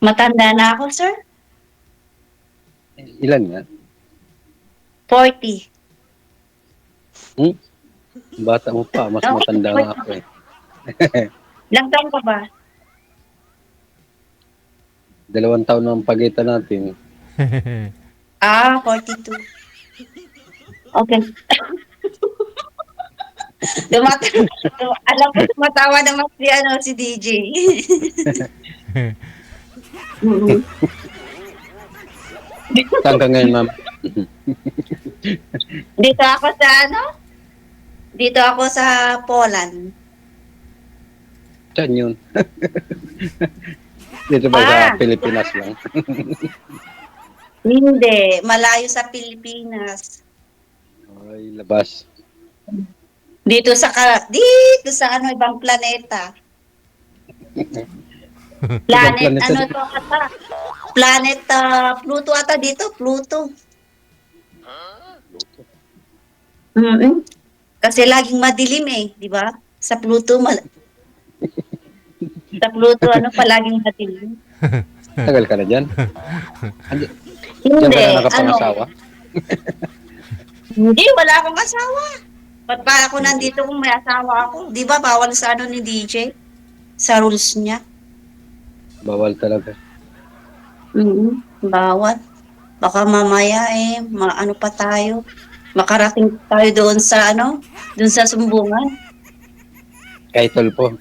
Matanda na ako, sir. Ilan nga? 40. Bata mo pa, mas matanda nga ako eh. Ilang taon ka ba? 2 taon ang pagitan natin. 42. Okay. Alam ko tumatawa naman si DJ. Mm. Saan ka ngayon, ma'am? Dito ako sa Dito ako sa Poland. Saan yun? Dito ba sa Pilipinas lang? Hindi, malayo sa Pilipinas. Ay, labas. Dito sa ibang planeta. Planet, planeta ano to ata? Planet Pluto ata dito, Pluto. Kasi laging madilim di ba? Sa Pluto, palaging madilim. Tagal ka na dyan? Hindi, Diyan ka na nakapangasawa? Hindi, wala akong asawa. Ba't pa ako nandito kung may asawa ako? Di ba bawal sa ni DJ? Sa rules niya. Bawal talaga. Bawal. Baka mamaya ano pa tayo. Makarating tayo doon sa doon sa sumbungan. Kay Tolpo.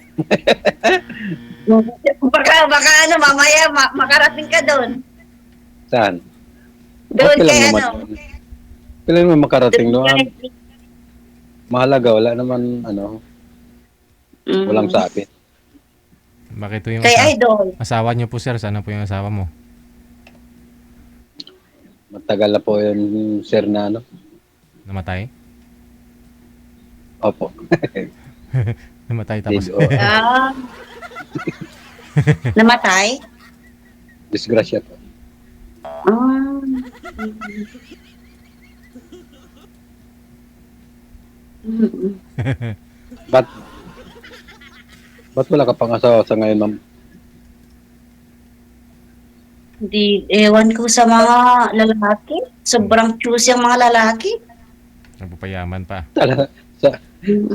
Baka mamaya makarating ka doon. Saan? Doon Okay kay lang naman. Kailan mo makarating doon? Mahalaga, wala naman walang sabi. Bakit ito yung kay Idol. asawa niyo po, sir? Sana po yung asawa mo? Matagal na po yung sir na Namatay? Opo. Namatay tapos. Namatay? Disgrasya po. Ba't wala ka pang asawa sa ngayon, ma'am? Di, ewan ko sa mga lalaki. Sobrang choosy ang mga lalaki. Nagpapayaman pa. Sa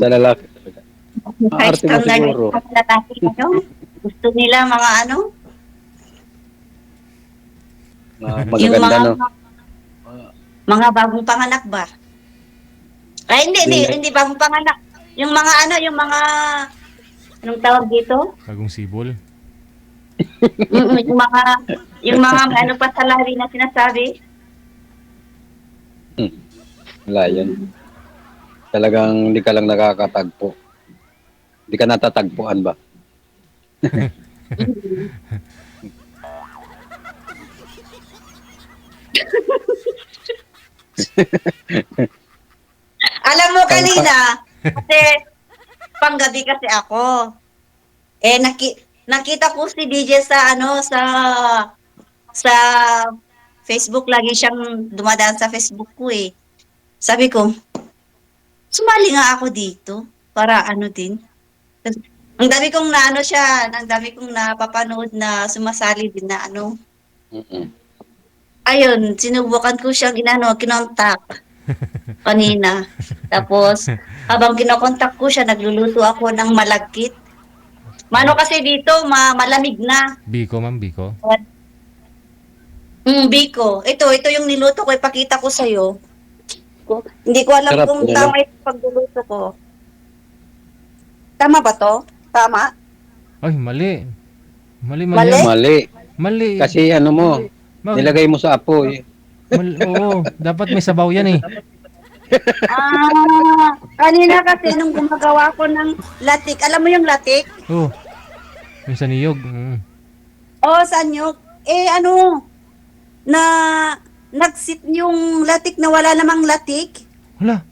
lalaki talaga. Maarte mo siguro. Lalaki, gusto nila mga Magaganda, mga bagong panganak ba? Ay, hindi bagong panganak. Yung mga anong tawag dito? Bagong sibol. yung mga pa sa lari na sinasabi. Wala yan. Talagang hindi ka lang nakakatagpo. Hindi ka natatagpuan ba? Alam mo kanina, kasi panggabi kasi ako. Nakita ko si DJ sa sa Facebook, lagi siyang dumadaan sa Facebook ko Sabi ko, sumali nga ako dito para din. Ang dami kong ang dami kong napapanood na sumasali din na Ayun, sinubukan ko siyang kinontak kanina. Tapos, habang kinokontak ko siya, nagluluto ako ng malagkit. Mano kasi dito, malamig na. Biko, ma'am, Biko. Biko. Ito yung niluto ko, ipakita ko sa'yo. Hindi ko alam kung tama yung pagluluto ko. Tama ba to? Tama? Ay, mali. Mali. Kasi nilagay mo sa apoy. Oo, dapat may sabaw yan Kanina kasi nung gumagawa ko ng latik, alam mo yung latik? Oo. Yung sa niyog. Sa niyog. Nagsit yung latik na wala namang latik. Wala.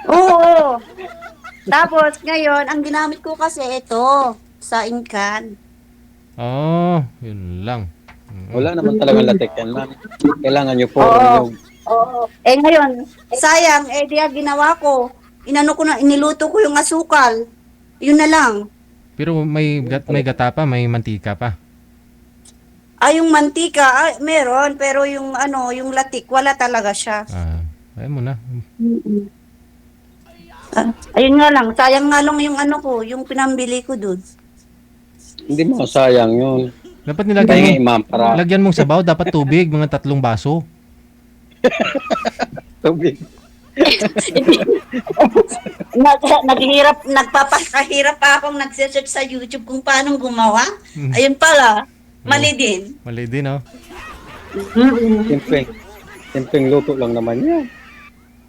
Oo. Tapos ngayon, ang ginamit ko kasi ito, sa inkan. Yun lang. Wala naman talaga latik yan, ma'am. Kailangan nyo po yung... Oo. Ngayon, sayang, ginawa ko. Iniluto ko yung asukal. Yun na lang. Pero may gata pa, may mantika pa. Yung mantika, meron, pero yung ano, yung latik, wala talaga siya. Ayaw mo na. Mm-mm. Ayun nga lang, sayang nga lang yung ano ko, yung pinambili ko dun. Hindi mo sayang yun. Dapat nilagyan mo, Pahingi, ma'am, para lagyan mong sabaw, dapat tubig, mga 3 baso. tubig. Nagpapakahirap pa akong nagsesearch sa YouTube kung paano gumawa. Mm. Ayun pala, mali Oo. din. Mali din, oh. Mm-mm. Simpleng luto lang naman yan.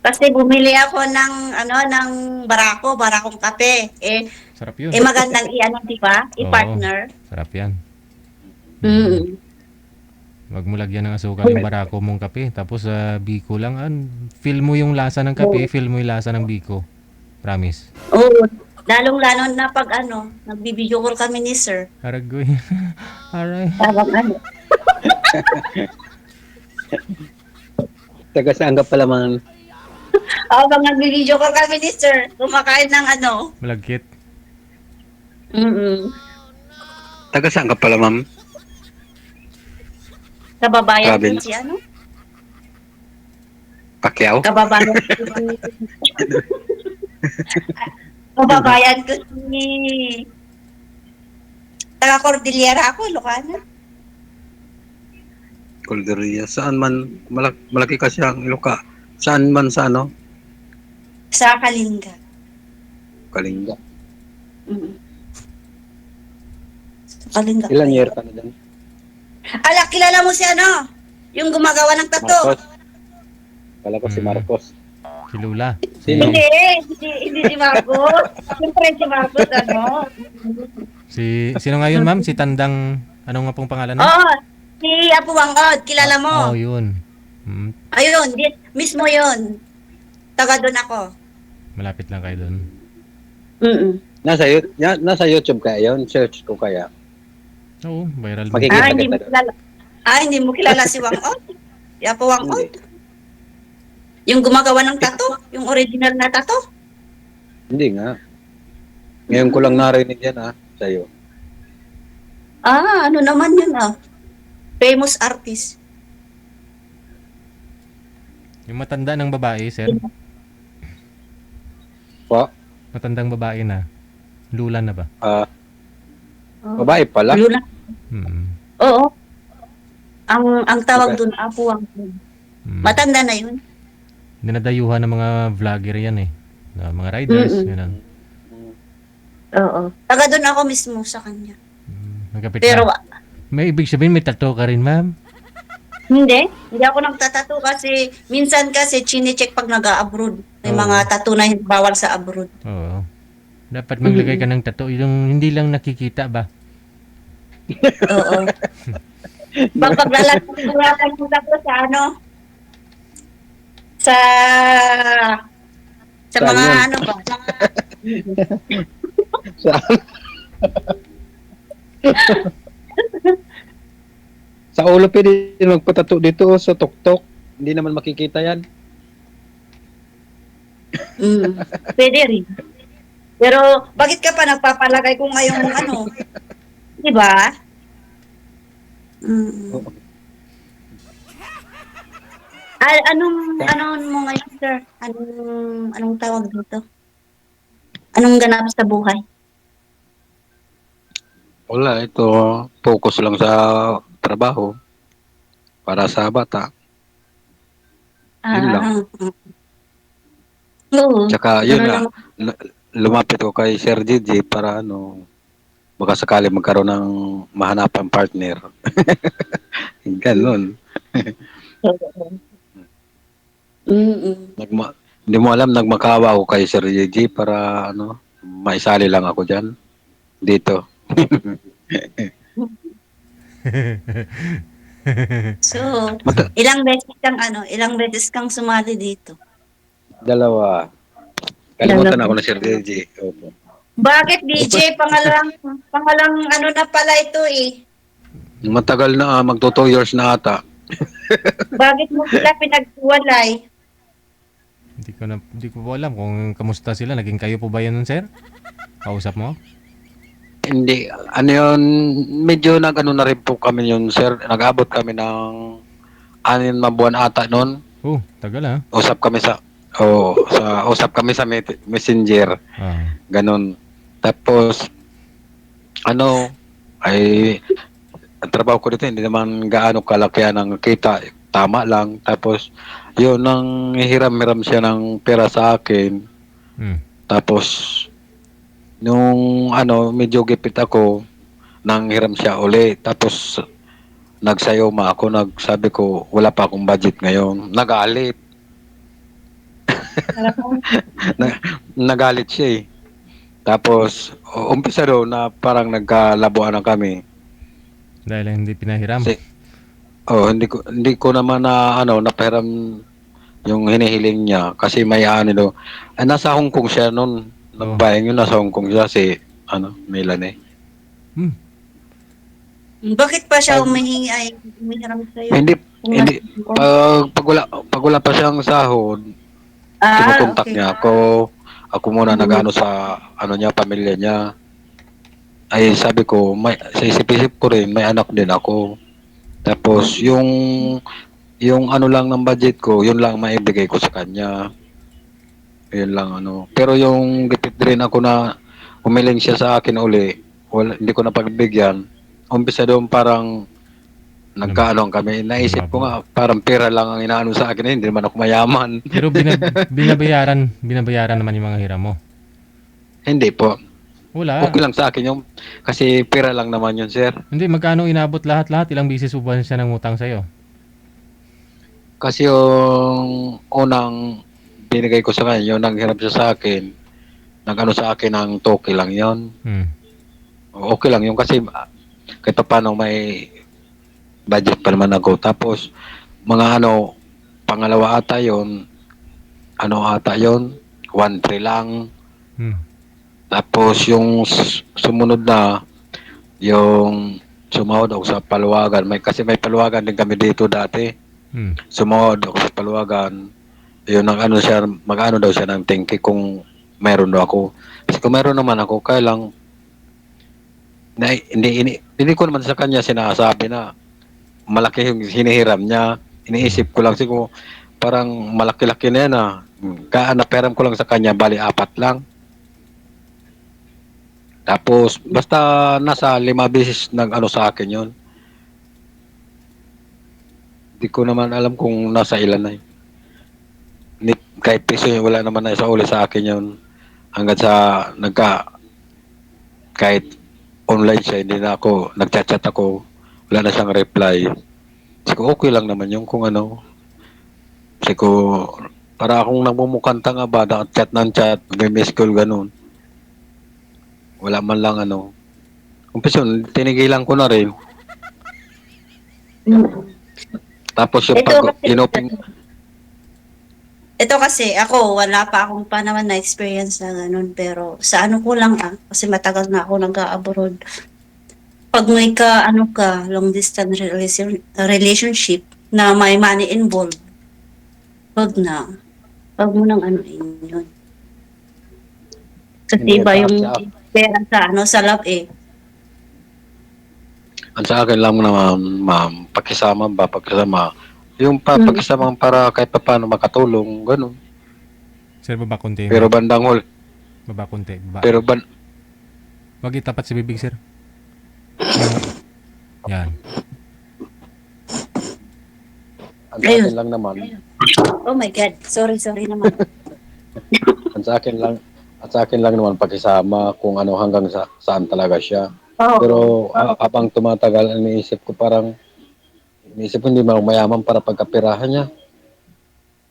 Kasi bumili ako ng ano ng barakong kape. Sarap yun. Magandang i-ano, 'di ba? Oo. I-partner. Sarap yan. Mm. Wag mo lagyan ng asukal yung barako mong kape. Tapos biko lang. Feel mo yung lasa ng kape, feel mo yung lasa ng biko. Promise. Oo. Lalong-lalo na pag ano, nagbibideo call kami ni Sir. Aragoy. Aray. Tawag ano. Taga saan ka pala, man? Pag nagbibideo call kami ni Sir, kumakain ng ano. Malagkit. Mm. Taga saan ka pala, ma'am? Kababayan ko Province. si ano? Pacquiao? Kababayan ko si... Kababayan ko si... Taga Cordillera ako, Ilocana. Calderia. Saan man, malaki kasi ang Iloca. Saan man sa ano? Sa Kalinga. Kalinga. Mm. Sa Kalinga. Ilan year ka na dyan? Ala, kilala mo si ano? Yung gumagawa ng tattoo. Marcos. Kala ko si Mm. Marcos. Si Lula. Sino? Hindi si Marcos. Siyempre si Marcos, ano? Sino nga yun, ma'am? Si Tandang, ano nga pong pangalan na? Oo, si Apo Wangod, kilala mo. Oh, yun. Ayun, mismo yun. Taga doon ako. Malapit lang kayo doon. Mm-mm. Nasa YouTube kaya yun? Search ko kaya. Oo, viral din. Makikita Hindi mo kita. kilala. Hindi mo kilala si Wangod? Si Apo Wangod? Hindi. Yung gumagawa ng tattoo? Yung original na tattoo? Hindi nga. Ngayon ko lang narinig yan sa'yo. Ano naman yun Famous artist. Yung matanda ng babae, sir. Pa? Matandang babae na. Lula na ba? Babae pala? Luna. Oo. Ang tawag Okay. doon, Apo Wangod. Matanda na yun. Dinadayuhan ng mga vlogger yan eh. Na mga riders, Mm-mm. yun ang. Oo. Taga doon ako mismo sa kanya. Magkapit Pero na. May ibig sabihin, may tattoo ka rin, ma'am. hindi ako nagtatattoo kasi minsan kasi chine-check pag nag-a-abroad. May Oo. mga tattoo na bawal sa abroad. Oo. Dapat maglagay ka ng tattoo. Yung hindi lang nakikita ba? Oo. Paglalagay mo tattoo sa ano? Sa Saan mga yun? ano ba? Saan? Sa ulo pwede magpatato dito sa tuktok. Hindi naman makikita yan. Pwede rin. Pero bakit ka pa nagpapalagay kung ngayong ano? 'Di ba? Anong mo ngayon, sir? Anong tawag dito? Anong ganap sa buhay? Wala, ito. Focus lang sa trabaho. Para sa bata. Yun lang. Oo. Tsaka yun Ganun nga. Lumapit ko kay Sir Gigi para baka sakali magkaroon ng mahanapang partner. Ganun. Hindi mo alam, nagmakawa ako kay Sir Gigi para maisali lang ako dyan. Dito. So, ilang beses kang sumali dito? 2. Kalimutan ako na Sir Gigi. Opo. Bakit DJ? Pangalang ano na pala ito eh. Matagal na, magto 2 years na ata. Bakit mo sila pinaghiwalay? Hindi ko po alam kung kamusta sila. Naging kayo po ba yan nun, sir? Kausap mo? hindi, ano yun, medyo nag-ano na rin po kami yun, sir. Nag-abot kami ng 6 na buwan ata noon. Oh, tagal ah. Usap kami sa messenger, Ah. ganun. Tapos, ano, ay, ang trabaho ko dito, hindi naman gaano kalakihan ang kita, tama lang. Tapos, yun, nang hiram-hiram siya ng pera sa akin. Mm. Tapos, nung medyo gipit ako, nang hiram siya uli. Tapos, nagsayoma ako, nagsabi ko, wala pa akong budget ngayon. Nagalit. Na, nagalit siya eh. Tapos, umpisa daw na parang nagkalabuan na kami. Dahil hindi pinahiram. Kasi, hindi ko naman napahiram yung hinihiling niya kasi may daw. Nasa Hong Kong siya noon. Oh. Nagbayang yun, nasa Hong Kong siya si Melanie. Hmm. Bakit pa siya Pag- umihiram sa'yo? Hindi Kung hindi nasa- pag wala pa siyang sahod, kinukontak okay. niya ako. Ako muna nag-ano sa niya, pamilya niya. Ay sabi ko, sa isip-isip ko rin, may anak din ako. Tapos yung lang ng budget ko, yun lang maibigay ko sa kanya. Yun lang Pero yung gipit rin ako na umiling siya sa akin uli, hindi ko na pagbigyan. Umpisa doon parang nagkaano kami. Naisip ko nga, parang pera lang ang inaano sa akin. Hindi naman ako mayaman. Pero binabayaran naman yung mga hiram mo. Hindi po. Wala. Okay lang sa akin yung, kasi pera lang naman yun, sir. Hindi, magkano inabot lahat-lahat? Ilang bisis uban siya ng utang sa'yo? Kasi yung unang binigay ko sa kanya, yung nanghirap siya sa akin, nag-ano sa akin ng toke lang yon. Hmm. Okay lang yun kasi kahit pa paano may budget pa naman ako. Tapos, mga pangalawa ata yon, ata yon, 1-3 lang. Hmm. Tapos, yung sumunod na, yung sumahod ako sa Paluwagan. Kasi may Paluwagan din kami dito dati. Hmm. Sumahod ako sa Paluwagan. Yun, mag-ano daw siya ng tingki kung mayroon daw ako. Kasi kung mayroon naman ako, kaya lang, hindi ko naman sa kanya sinasabi na malaki yung hinihiram niya. Iniisip ko lang siguro parang malaki-laki na yan Kaya naperam ko lang sa kanya, bali 4 lang. Tapos basta nasa 5 beses nag-ano sa akin yon. Hindi ko naman alam kung nasa ilan na yun. Kahit piso yun, wala naman na isa uli sa akin yun. Hanggang sa kahit online siya, hindi na ako, nagchat-chat ako, wala na siyang reply. Kasi okay lang naman yung kung Kasi para akong nagmumukhang tanga ba, chat ng chat, may miss call, ganun. Wala man lang Umpisa yun, tinigilan ko na rin. Tapos yung Ito kasi, ako, wala pa akong pa naman na experience na ganun, pero sa ko lang kasi matagal na ako nag-abroad. Pag may long distance relationship na may money involved, wag mo nang yun. Kasi Hindi, iba yung sa- pera sa love Ang sa akin lang naman, ma'am, pakisama. Yung pakisama para kahit pa paano makatulong, ganun. Sir, baba konti. Pero bandang hol, Baba konti. Baba. pero Wag itapat si bibig, sir. Yan. ang sa akin lang naman, Oh my God. Sorry naman. ang sa akin lang naman pakisama kung hanggang saan talaga siya. Oo. Pero habang tumatagal, iniisip ko hindi man ako mayaman para pagkapirahan niya.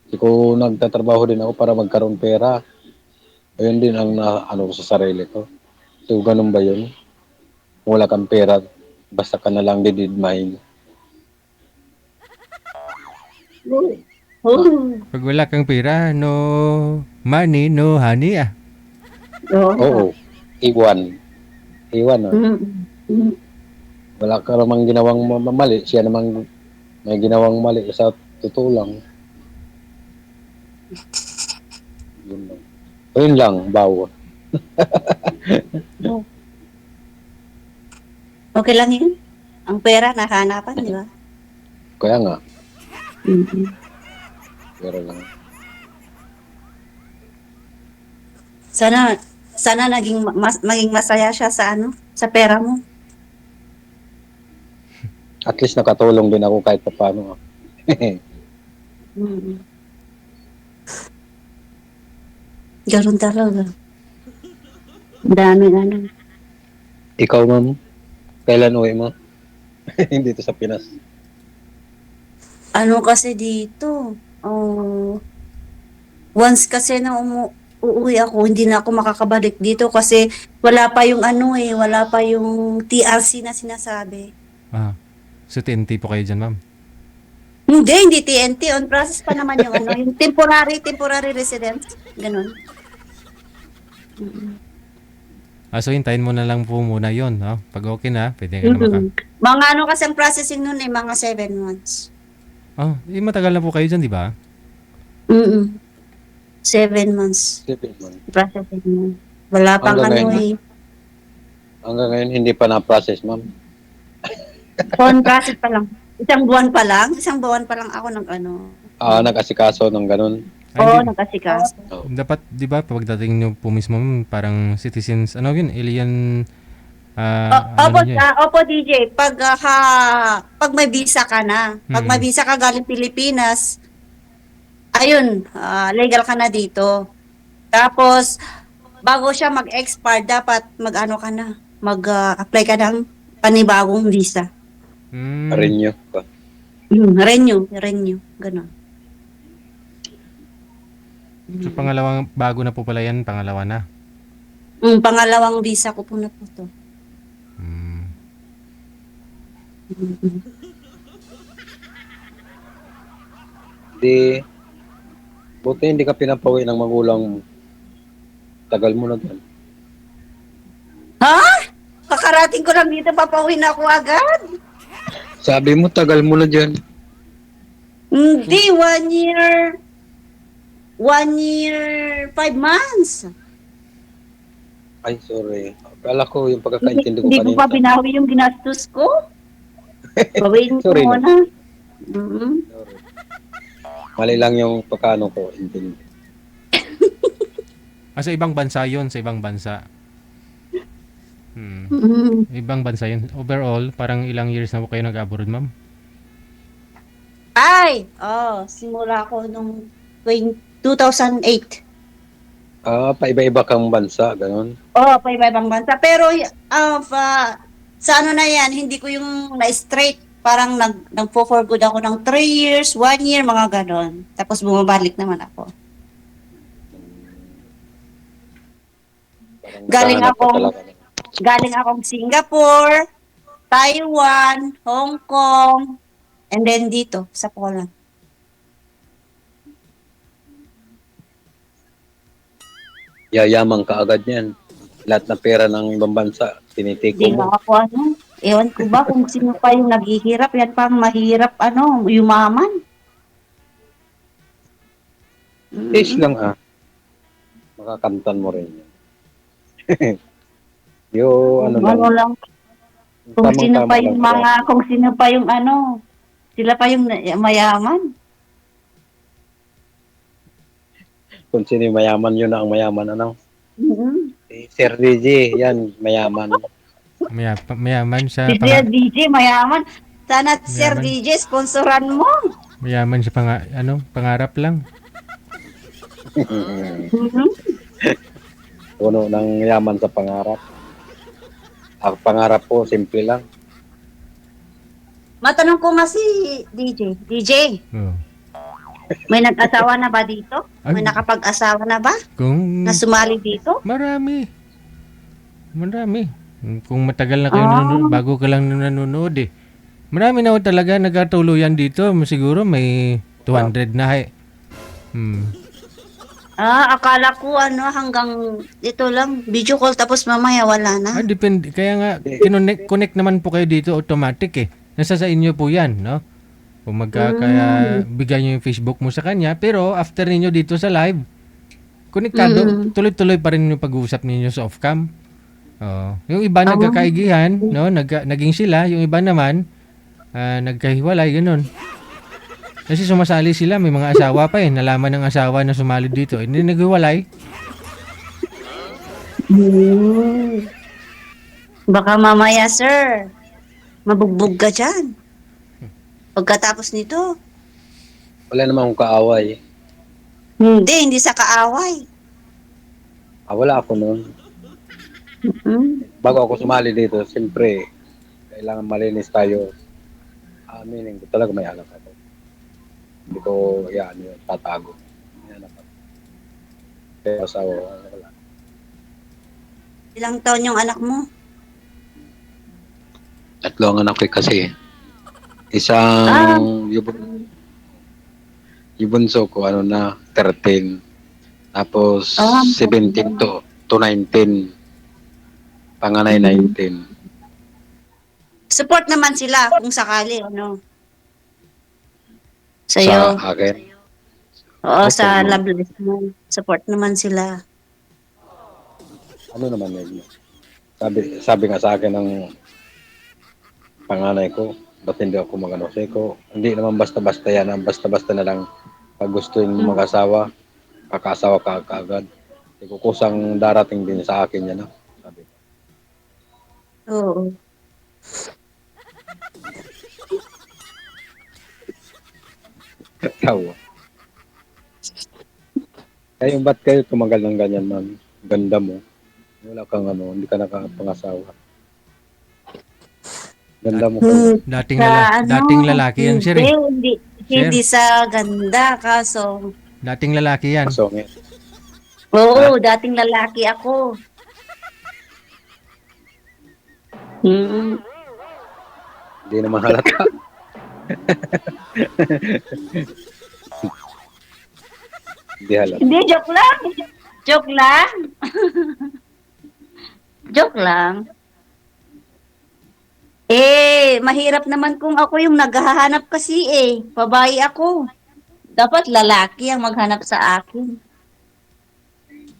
Hindi ko nagtatrabaho din ako para magkaroon pera. Ayun din ang ko sa sarili ko. So, ganun ba yun? Kung wala kang pera, basta ka na lang dididmahin. Pag wala kang pera, no money, no honey Oo. Iwan. Wala ka namang ginawang mali. Siya namang may ginawang mali sa totoo lang. Yun lang. Bawo. Okay lang yun. Ang pera, nakahanapan, di ba? Kaya nga, Mhm. pero lang. Sana maging masaya siya sa sa pera mo. At least nakatulong din ako kahit pa paano. Mhm. Ganun talaga. Ang daming Ikaw, ma'am, kailan uwi mo? Dito sa Pinas. Ano kasi dito, once kasi na uuwi ako, hindi na ako makakabalik dito kasi wala pa yung wala pa yung TRC na sinasabi. Ah, so TNT po kayo dyan, ma'am. Hindi TNT. On process pa naman yung yung temporary residence. Ganun. So hintayin mo na lang po muna yon, no? Pag okay na, pwede ka na Mga kasi ang processing nun mga 7 months. Matagal na po kayo dyan, di ba? 7 months Sipin mo. processing nun. Wala pang Hanggang ngayon? Hanggang ngayon, hindi pa na-process, ma'am. On process pa lang. Isang buwan pa lang ako ng Nag-asikaso ng ganun. Ay, nagkasikas. dapat, di ba, pagdating nyo po mismo, parang citizens, alien, Opo, nyo eh. opo DJ, pag may visa ka na, pag may visa ka galing Pilipinas, ayun, legal ka na dito. Tapos, bago siya mag-expire, dapat mag-apply ka ng panibagong visa. Renew pa. Renew, gano'n. So pangalawang, bago na po pala yan, pangalawa na. Pangalawang visa ko po na po to. Buti hindi ka pinapawi ng magulang mo. Tagal mo na dyan. Ha? Kakarating ko lang dito, papauwi na ako agad. Sabi mo, tagal mo na dyan. Hindi, 1 year. 1 year, 5 months. Ay, sorry. Akala ko yung pagkakaintindi ko Hindi ko kanina. pa binawi yung ginastos ko. Bawiin ko Sorry na. muna. Mhm. Sorry. Mali lang yung pagkano ko. Intindi. Sa ibang bansa yon, sa ibang bansa. Mhm. Ibang bansa yun. Overall, parang ilang years na po kayo nag-abroad, ma'am? Simula ko nung 2008. Paiba-iba kang bansa, ganun. Pa iba-ibang bansa. Pero, sa na yan, hindi ko yung na-straight. Parang nag-for good ako ng 3 years, 1 year, mga ganon. Tapos bumabalik naman ako. Parang Galing naghahanap ka akong- talaga. Galing akong Singapore, Taiwan, Hong Kong, and then dito, sa Poland. Yayaman ka agad yan. Lahat na pera ng ibang bansa, tinitiko Hindi mo. nga ako ewan ko ba kung sino pa yung naghihirap, yan pang mahirap, yumaman. Taste lang Makakantan mo rin yan. Lang, kung sino pa yung kung sino pa yung sila pa yung mayaman. Kung sino yung mayaman, yun na ang mayaman, Mhm. Si Sir DJ, yan, mayaman. Mayaman siya. Si Sir DJ, mayaman. Sana Sir Mayaman. DJ, sponsoran mo. Mayaman siya, pangarap lang. Mhm. Puno ng yaman sa pangarap. Ang pangarap ko, simple lang. Matanong ko nga si DJ. DJ, Oh. may nag-asawa na ba dito? May Ay. nakapag-asawa na ba? Kung Na sumali dito? marami. Kung matagal na kayo nanonood, bago ka lang nanonood eh. Marami na ho talaga nagkatuluyan dito. Siguro may 200 na eh. Akala ko hanggang ito lang, video call tapos mamaya wala na. Depende. Kaya nga, connect naman po kayo dito automatic eh. Nasa sa inyo po yan, no? Kung kaya bigay nyo yung Facebook mo sa kanya, pero after ninyo dito sa live, konektado, tuloy-tuloy pa rin yung pag-uusap ninyo sa off-cam. Oo. Yung iba Ah. nagkakaigihan, no? Naging sila, yung iba naman nagkahiwalay, ganun. Kasi sumasali sila, may mga asawa pa eh. Nalaman ng asawa na sumali dito. Hindi naghiwalay. Hmm. Baka mamaya, sir, mabugbog ka dyan. Pagkatapos nito. Wala namang akong kaaway. Hindi sa kaaway. Wala ako noon. Mm. Bago ako sumali dito, siyempre, kailangan malinis tayo. Aminin ko talaga may anak ako. Hindi ko, yan, yun, tatago. May anak ako. Kaya asawa, wala. Ilang taon yung anak mo? 3 ang anak ko kasi. Ah, Isang, yung bunso ko, 13. Tapos, ah, 17 to 19. Panganay mm. 19. Support naman sila kung sakali, ano, Sa sa'yo. akin. Oo, Opo, sa ma'am. love life mo. Support naman sila. Ano naman yun? Sabi nga sa akin ng panganay ko, ba't hindi ako magano ko? Hindi naman basta-basta yan. Ang basta-basta na lang pag gusto mo Mm. mag-asawa, kakasawa ka kaagad. Hindi ko kusang darating din sa akin yan. Sabi ko. Oo. Tawa. Kaya ba't kayo tumagal ng ganyan, ma'am? Ganda mo. Wala kang hindi ka nakapangasawa. Ganda mo kaya. Hmm. Sa ano, Dating lalaki yan, sir hindi, eh. hindi, Sir, hindi sa ganda, kaso, dating lalaki yan. Pasongit. Ha? oo, dating lalaki ako. Mm. Hindi naman halata. Hindi halata. Hindi, joke lang. Joke lang. Joke lang. Mahirap naman kung ako yung naghahanap kasi Babae ako. Dapat lalaki ang maghanap sa akin.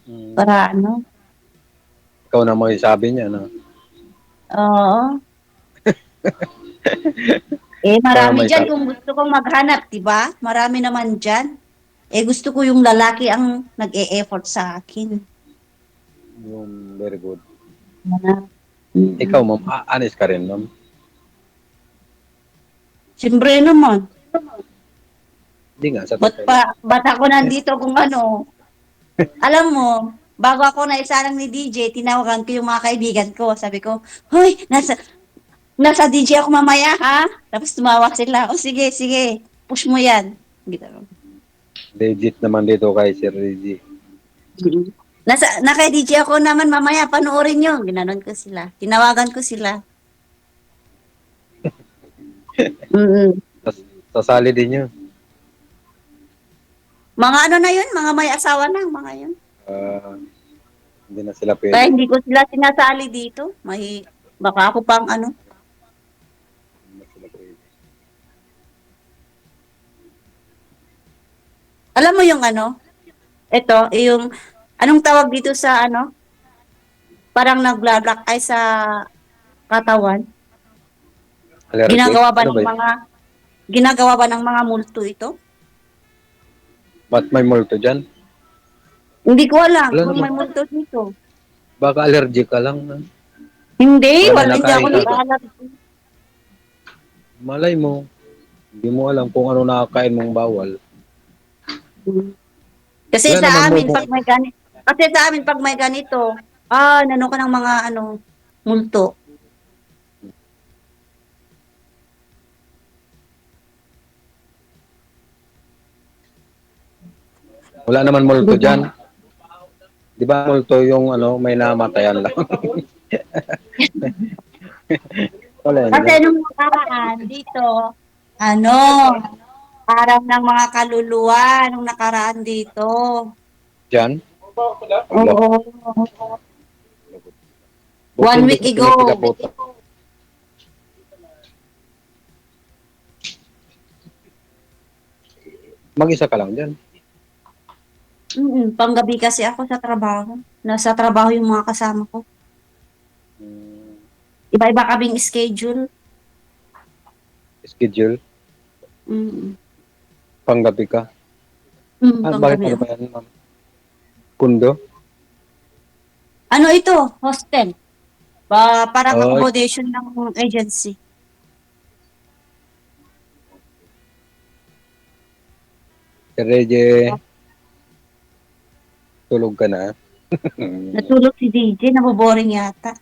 Hmm. Para ano? Ikaw na magsasabi niya, no? Oo. Ikaw na Marami may dyan sabi. kung gusto kong maghanap, di ba? Marami naman dyan. Gusto ko yung lalaki ang nag-e-effort sa akin. Yung very good. Hanap. Ikaw, ma'am, honest ka rin, ma'am. Siyempre naman. Hindi nga, sa totoo lang. Ba't ako nandito kung ano? Alam mo, bago ako naisalang ni DJ, tinawagan ko yung mga kaibigan ko. Sabi ko, hoy, nasa DJ ako mamaya, ha? Tapos tumawa sila. O sige, sige. Push mo yan. Gitu. Legit naman dito kay Sir Reggie. Naka DJ ako naman mamaya, panoorin nyo. Ginanon ko sila. Tinawagan ko sila. Mm. Sasali din yun. Mga ano na yun, mga may asawa na, mga yun. Hindi na sila Kaya pwede. hindi ko sila sinasali dito. Baka ako pang ano. Hindi na sila pwede. Alam mo yung ano? Ito, yung, anong tawag dito sa ano? Parang nagla-black eye sa katawan. Allergic? Ano ba yun? Ginagawa ba ng mga multo ito? Ba't may multo dyan? Hindi ko alam Wala kung naman. may multo dito. Baka allergic ka lang. Hindi, Wala hindi ako nakain ka ba? nag-aalam. Malay mo. Hindi mo alam kung ano nakakain mong bawal. Kasi Wala naman sa mo amin, kung... pag may ganito, nano ka ng mga ano, multo. Wala naman multo Diba? dyan. Di ba multo yung may namatayan lang? Wala yan Kasi dyan. nung nakaraan dito, ano, parang ng mga kaluluwa nung nakaraan dito. Dyan? Wala. Oo. Buti 1 hindi week ka ago. pinipigaputa. Mag-isa ka lang dyan. Panggabi kasi ako sa trabaho. Nasa trabaho yung mga kasama ko. Iba-iba kaming schedule. Schedule, Mm. panggabi ka. Bakit Panggabi. ano ba yan, ma'am? Pundo? Ano ito? Hostel. Parang Oh, accommodation ng agency. Sir Reggie, tulog ka na. Natulog si DJ, naboboring yata.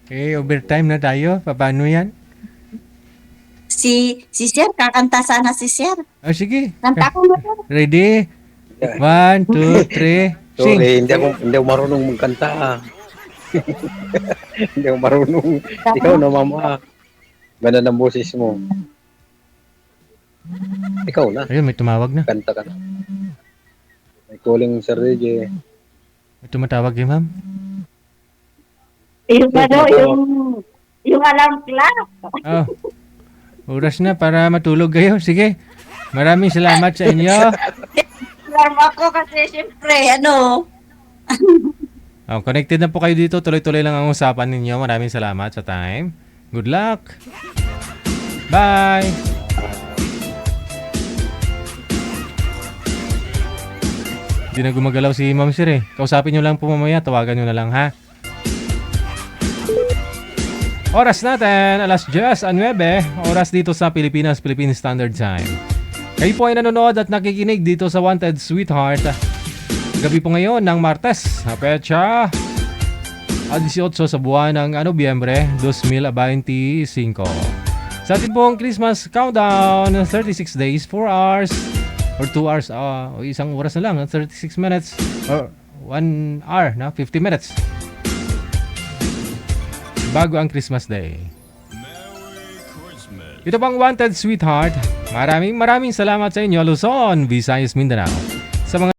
Okay, overtime na tayo. Paano yan? Si Sir, kakanta sana si Sir. Oh, sige. Kanta ko na Sir. Ready? 1, 2, 3, sing. Sorry, hindi ako marunong magkanta. Hindi ako marunong. Ikaw na, mama. Ganda ng boses mo. Ikaw na. Ayun, may tumawag na. Kanta ka na. May calling Sir Reggie. May tumatawag eh, ma'am. Yung ano, yung alarm clock. Oh. Oras na para matulog kayo. Sige. Maraming salamat sa inyo. Alarm ako kasi syempre, ano. Oh, connected na po kayo dito. Tuloy-tuloy lang ang usapan ninyo. Maraming salamat sa time. Good luck. Bye. Hindi na gumagalaw si Ma'am Sir eh. Kausapin nyo lang po mamaya. Tawagan nyo na lang ha. Oras natin, alas 10:09. Oras dito sa Pilipinas, Philippine Standard Time. Kayo po ay nanonood at nakikinig dito sa Wanted Sweetheart. Gabi po ngayon ng Martes, petsa 18 sa buwan ng Nobyembre 2025. Sa ating pong Christmas countdown, 36 days, 4 hours, or 2 hours, o isang oras na lang, 36 minutes, or 1 hour, 50 minutes. Bago ang Christmas Day. Ito pang Wanted Sweetheart. Maraming salamat sa inyo, Luzon, Visayas, Mindanao.